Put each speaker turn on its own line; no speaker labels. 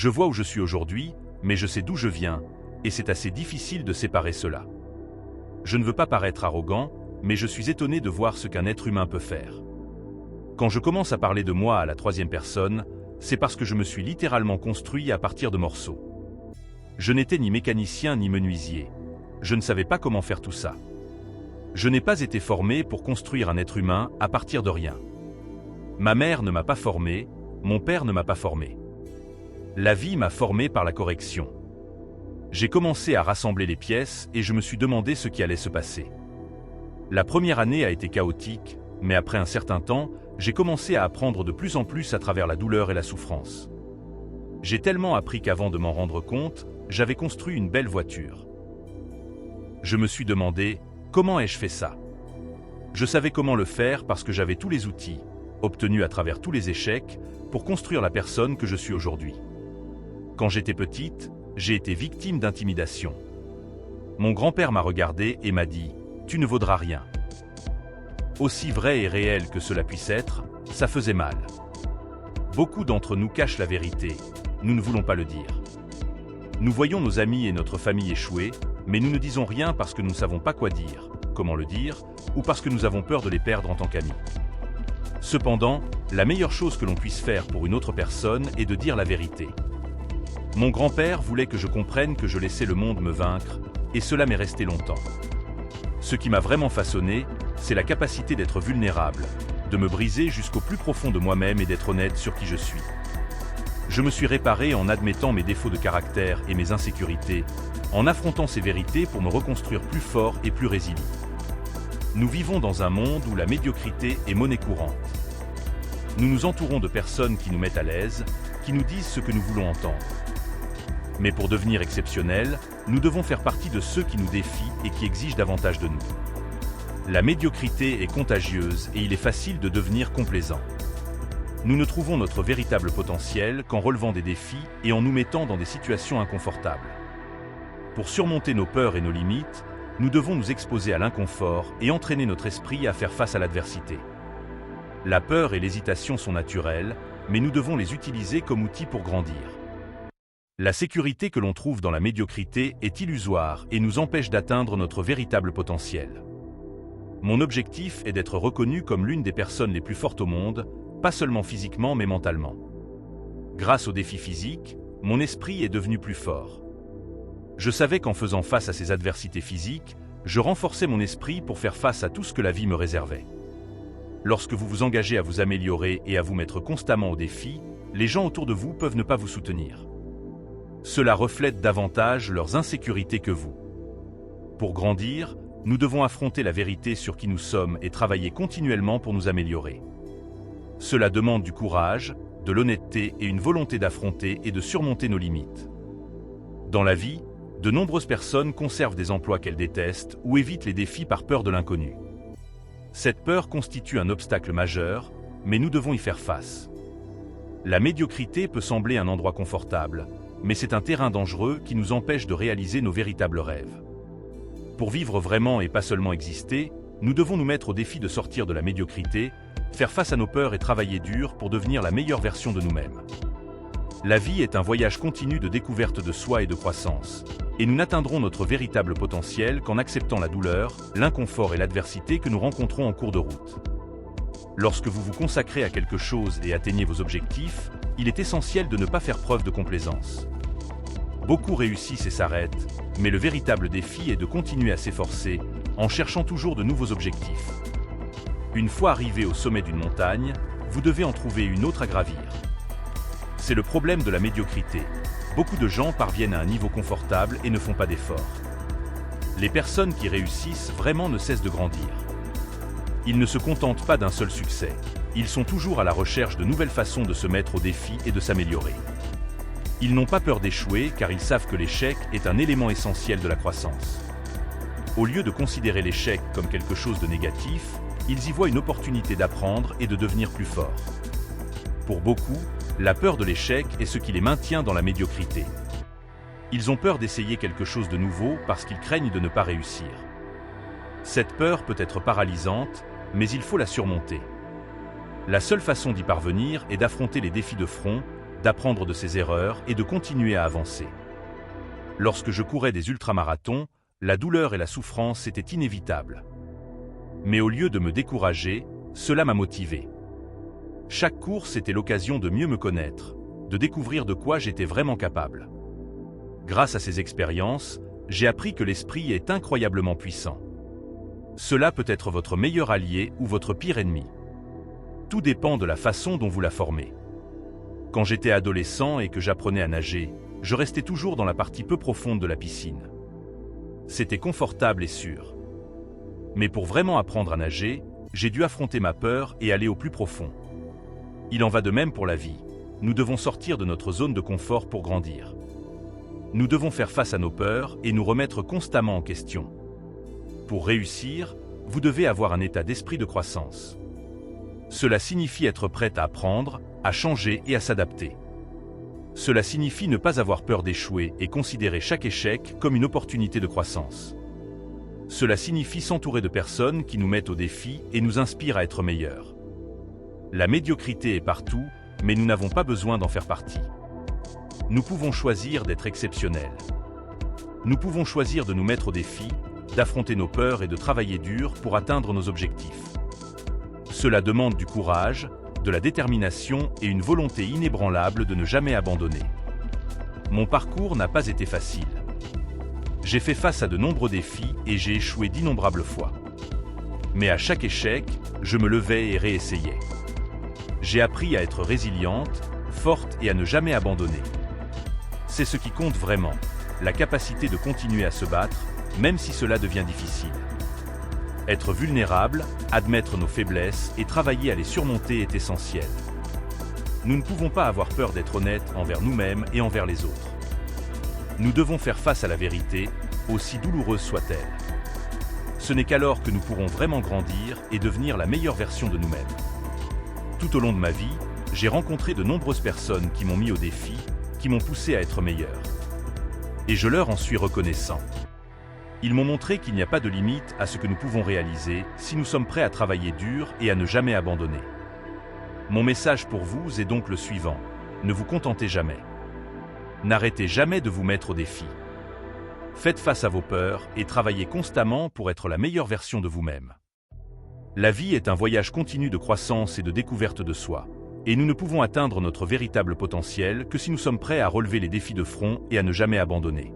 Je vois où je suis aujourd'hui, mais je sais d'où je viens, et c'est assez difficile de séparer cela. Je ne veux pas paraître arrogant, mais je suis étonné de voir ce qu'un être humain peut faire. Quand je commence à parler de moi à la troisième personne, c'est parce que je me suis littéralement construit à partir de morceaux. Je n'étais ni mécanicien ni menuisier. Je ne savais pas comment faire tout ça. Je n'ai pas été formé pour construire un être humain à partir de rien. Ma mère ne m'a pas formé, mon père ne m'a pas formé. La vie m'a formé par la correction. J'ai commencé à rassembler les pièces et je me suis demandé ce qui allait se passer. La première année a été chaotique, mais après un certain temps, j'ai commencé à apprendre de plus en plus à travers la douleur et la souffrance. J'ai tellement appris qu'avant de m'en rendre compte, j'avais construit une belle voiture. Je me suis demandé, comment ai-je fait ça? Je savais comment le faire parce que j'avais tous les outils, obtenus à travers tous les échecs, pour construire la personne que je suis aujourd'hui. Quand j'étais petite, j'ai été victime d'intimidation. Mon grand-père m'a regardé et m'a dit « Tu ne vaudras rien ». Aussi vrai et réel que cela puisse être, ça faisait mal. Beaucoup d'entre nous cachent la vérité, nous ne voulons pas le dire. Nous voyons nos amis et notre famille échouer, mais nous ne disons rien parce que nous ne savons pas quoi dire, comment le dire, ou parce que nous avons peur de les perdre en tant qu'amis. Cependant, la meilleure chose que l'on puisse faire pour une autre personne est de dire la vérité. Mon grand-père voulait que je comprenne que je laissais le monde me vaincre, et cela m'est resté longtemps. Ce qui m'a vraiment façonné, c'est la capacité d'être vulnérable, de me briser jusqu'au plus profond de moi-même et d'être honnête sur qui je suis. Je me suis réparé en admettant mes défauts de caractère et mes insécurités, en affrontant ces vérités pour me reconstruire plus fort et plus résilient. Nous vivons dans un monde où la médiocrité est monnaie courante. Nous nous entourons de personnes qui nous mettent à l'aise, qui nous disent ce que nous voulons entendre. Mais pour devenir exceptionnels, nous devons faire partie de ceux qui nous défient et qui exigent davantage de nous. La médiocrité est contagieuse et il est facile de devenir complaisant. Nous ne trouvons notre véritable potentiel qu'en relevant des défis et en nous mettant dans des situations inconfortables. Pour surmonter nos peurs et nos limites, nous devons nous exposer à l'inconfort et entraîner notre esprit à faire face à l'adversité. La peur et l'hésitation sont naturelles, mais nous devons les utiliser comme outils pour grandir. La sécurité que l'on trouve dans la médiocrité est illusoire et nous empêche d'atteindre notre véritable potentiel. Mon objectif est d'être reconnu comme l'une des personnes les plus fortes au monde, pas seulement physiquement mais mentalement. Grâce aux défis physiques, mon esprit est devenu plus fort. Je savais qu'en faisant face à ces adversités physiques, je renforçais mon esprit pour faire face à tout ce que la vie me réservait. Lorsque vous vous engagez à vous améliorer et à vous mettre constamment au défi, les gens autour de vous peuvent ne pas vous soutenir. Cela reflète davantage leurs insécurités que vous. Pour grandir, nous devons affronter la vérité sur qui nous sommes et travailler continuellement pour nous améliorer. Cela demande du courage, de l'honnêteté et une volonté d'affronter et de surmonter nos limites. Dans la vie, de nombreuses personnes conservent des emplois qu'elles détestent ou évitent les défis par peur de l'inconnu. Cette peur constitue un obstacle majeur, mais nous devons y faire face. La médiocrité peut sembler un endroit confortable, mais c'est un terrain dangereux qui nous empêche de réaliser nos véritables rêves. Pour vivre vraiment et pas seulement exister, nous devons nous mettre au défi de sortir de la médiocrité, faire face à nos peurs et travailler dur pour devenir la meilleure version de nous-mêmes. La vie est un voyage continu de découverte de soi et de croissance, et nous n'atteindrons notre véritable potentiel qu'en acceptant la douleur, l'inconfort et l'adversité que nous rencontrons en cours de route. Lorsque vous vous consacrez à quelque chose et atteignez vos objectifs, il est essentiel de ne pas faire preuve de complaisance. Beaucoup réussissent et s'arrêtent, mais le véritable défi est de continuer à s'efforcer, en cherchant toujours de nouveaux objectifs. Une fois arrivé au sommet d'une montagne, vous devez en trouver une autre à gravir. C'est le problème de la médiocrité. Beaucoup de gens parviennent à un niveau confortable et ne font pas d'efforts. Les personnes qui réussissent vraiment ne cessent de grandir. Ils ne se contentent pas d'un seul succès. Ils sont toujours à la recherche de nouvelles façons de se mettre au défi et de s'améliorer. Ils n'ont pas peur d'échouer car ils savent que l'échec est un élément essentiel de la croissance. Au lieu de considérer l'échec comme quelque chose de négatif, ils y voient une opportunité d'apprendre et de devenir plus forts. Pour beaucoup, la peur de l'échec est ce qui les maintient dans la médiocrité. Ils ont peur d'essayer quelque chose de nouveau parce qu'ils craignent de ne pas réussir. Cette peur peut être paralysante, mais il faut la surmonter. La seule façon d'y parvenir est d'affronter les défis de front, d'apprendre de ses erreurs et de continuer à avancer. Lorsque je courais des ultramarathons, la douleur et la souffrance étaient inévitables. Mais au lieu de me décourager, cela m'a motivé. Chaque course était l'occasion de mieux me connaître, de découvrir de quoi j'étais vraiment capable. Grâce à ces expériences, j'ai appris que l'esprit est incroyablement puissant. Cela peut être votre meilleur allié ou votre pire ennemi. Tout dépend de la façon dont vous la formez. Quand j'étais adolescent et que j'apprenais à nager, je restais toujours dans la partie peu profonde de la piscine. C'était confortable et sûr. Mais pour vraiment apprendre à nager, j'ai dû affronter ma peur et aller au plus profond. Il en va de même pour la vie. Nous devons sortir de notre zone de confort pour grandir. Nous devons faire face à nos peurs et nous remettre constamment en question. Pour réussir, vous devez avoir un état d'esprit de croissance. Cela signifie être prêt à apprendre, à changer et à s'adapter. Cela signifie ne pas avoir peur d'échouer et considérer chaque échec comme une opportunité de croissance. Cela signifie s'entourer de personnes qui nous mettent au défi et nous inspirent à être meilleurs. La médiocrité est partout, mais nous n'avons pas besoin d'en faire partie. Nous pouvons choisir d'être exceptionnels. Nous pouvons choisir de nous mettre au défi, d'affronter nos peurs et de travailler dur pour atteindre nos objectifs. Cela demande du courage, de la détermination et une volonté inébranlable de ne jamais abandonner. Mon parcours n'a pas été facile. J'ai fait face à de nombreux défis et j'ai échoué d'innombrables fois. Mais à chaque échec, je me levais et réessayais. J'ai appris à être résiliente, forte et à ne jamais abandonner. C'est ce qui compte vraiment, la capacité de continuer à se battre, même si cela devient difficile. Être vulnérable, admettre nos faiblesses et travailler à les surmonter est essentiel. Nous ne pouvons pas avoir peur d'être honnêtes envers nous-mêmes et envers les autres. Nous devons faire face à la vérité, aussi douloureuse soit-elle. Ce n'est qu'alors que nous pourrons vraiment grandir et devenir la meilleure version de nous-mêmes. Tout au long de ma vie, j'ai rencontré de nombreuses personnes qui m'ont mis au défi, qui m'ont poussé à être meilleur. Et je leur en suis reconnaissant. Ils m'ont montré qu'il n'y a pas de limite à ce que nous pouvons réaliser si nous sommes prêts à travailler dur et à ne jamais abandonner. Mon message pour vous est donc le suivant: ne vous contentez jamais. N'arrêtez jamais de vous mettre au défi. Faites face à vos peurs et travaillez constamment pour être la meilleure version de vous-même. La vie est un voyage continu de croissance et de découverte de soi, et nous ne pouvons atteindre notre véritable potentiel que si nous sommes prêts à relever les défis de front et à ne jamais abandonner.